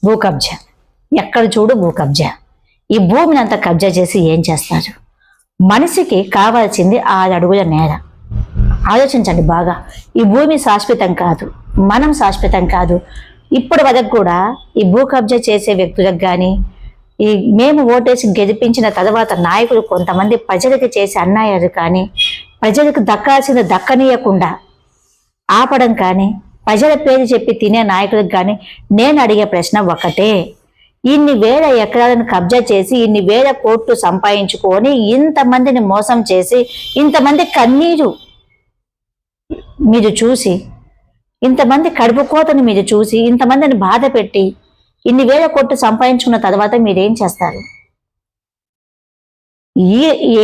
భూ కబ్జా, ఎక్కడ చూడు భూ కబ్జా. ఈ భూమిని అంతా కబ్జా చేసి ఏం చేస్తారు? మనిషికి కావాల్సింది 6 అడుగుల నేల. ఆలోచించండి బాగా. ఈ భూమి శాశ్వతం కాదు, మనం శాశ్వతం కాదు. ఇప్పటి వరకు కూడా ఈ భూ కబ్జా చేసే వ్యక్తులకు కానీ, ఈ మేము ఓటేసి గెలిపించిన తర్వాత నాయకులు కొంతమంది ప్రజలకు చేసే అన్యాయాలు కానీ, ప్రజలకు దక్కాల్సిన దక్కనీయకుండా ఆపడం కానీ, ప్రజల పేరు చెప్పి తినే నాయకులకు కానీ నేను అడిగే ప్రశ్న ఒకటే: ఇన్ని వేల ఎకరాలను కబ్జా చేసి, ఇన్ని వేల కోట్లు సంపాదించుకొని, ఇంతమందిని మోసం చేసి, ఇంతమంది కన్నీరు మీరు చూసి, ఇంతమంది కడుపు కోతను మీరు చూసి, ఇంతమందిని బాధ పెట్టి, ఇన్ని వేల కోట్లు సంపాదించుకున్న తర్వాత మీరేం చేస్తారు?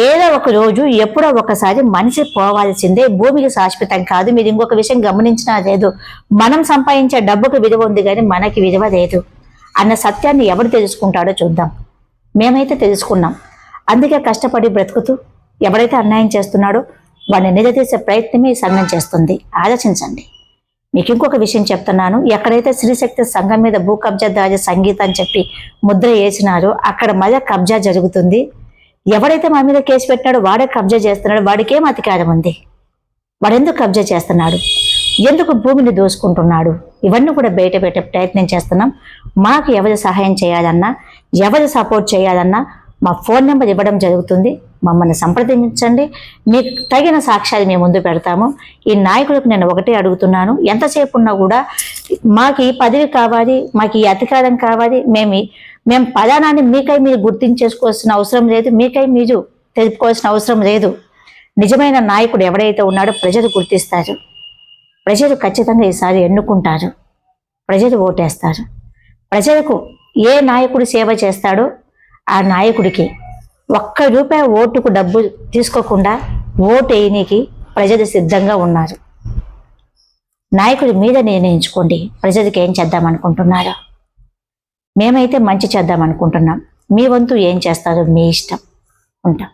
ఏదో ఒక రోజు ఎప్పుడో ఒకసారి మనిషి పోవాల్సిందే. భూమికి శాశ్వతం కాదు. మీరు ఇంకొక విషయం గమనించినా లేదు, మనం సంపాదించే డబ్బుకు విలువ ఉంది కానీ మనకి విలువ లేదు అన్న సత్యాన్ని ఎవరు తెలుసుకుంటాడో చూద్దాం. మేమైతే తెలుసుకున్నాం. అందుకే కష్టపడి బ్రతుకుతూ ఎవరైతే అన్యాయం చేస్తున్నాడో వాడిని నిలదీసే ప్రయత్నమే ఈ సంఘం చేస్తుంది. ఆలోచించండి. మీకు ఇంకొక విషయం చెప్తున్నాను. ఎక్కడైతే శ్రీశక్తి సంఘం మీద భూ కబ్జాదారి సంగీత అని చెప్పి ముద్ర వేసినారో అక్కడ మళ్ళీ కబ్జా జరుగుతుంది. ఎవరైతే మా మీద కేసు పెట్టినాడో వాడే కబ్జా చేస్తున్నాడు. వాడికి ఏం అధికారం ఉంది? వాడు ఎందుకు కబ్జా చేస్తున్నాడు? ఎందుకు భూమిని దోసుకుంటున్నాడు? ఇవన్నీ కూడా బయట పెట్టే ప్రయత్నం చేస్తున్నాం. మాకు ఎవరు సహాయం చేయాలన్నా, ఎవరు సపోర్ట్ చేయాలన్నా మా ఫోన్ నెంబర్ ఇవ్వడం జరుగుతుంది. మమ్మల్ని సంప్రదించండి. మీకు తగిన సాక్ష్యాలు మేము ముందు పెడతాము. ఈ నాయకులకు నేను ఒకటే అడుగుతున్నాను, ఎంతసేపు ఉన్నా కూడా మాకు ఈ పదవి కావాలి, మాకు ఈ అధికారం కావాలి, మేము పదానాన్ని మీకై మీరు గుర్తించేసుకోవాల్సిన అవసరం లేదు, మీకై మీరు తెలుపుకోవాల్సిన అవసరం లేదు. నిజమైన నాయకుడు ఎవరైతే ఉన్నాడో ప్రజలు గుర్తిస్తారు. ప్రజలు ఖచ్చితంగా ఈసారి ఎన్నుకుంటారు. ప్రజలు ఓటేస్తారు. ప్రజలకు ఏ నాయకుడు సేవ చేస్తాడో ఆ నాయకుడికి ₹1 ఓటుకు డబ్బు తీసుకోకుండా ఓటు వేయనీకి ప్రజలు సిద్ధంగా ఉన్నారు. నాయకుడి మీద నిర్ణయించుకోండి ప్రజలకి ఏం చేద్దామనుకుంటున్నారో. మేమైతే మంచి చేద్దామనుకుంటున్నాం. మీ వంతు ఏం చేస్తారో మీ ఇష్టం. ఉంటాం.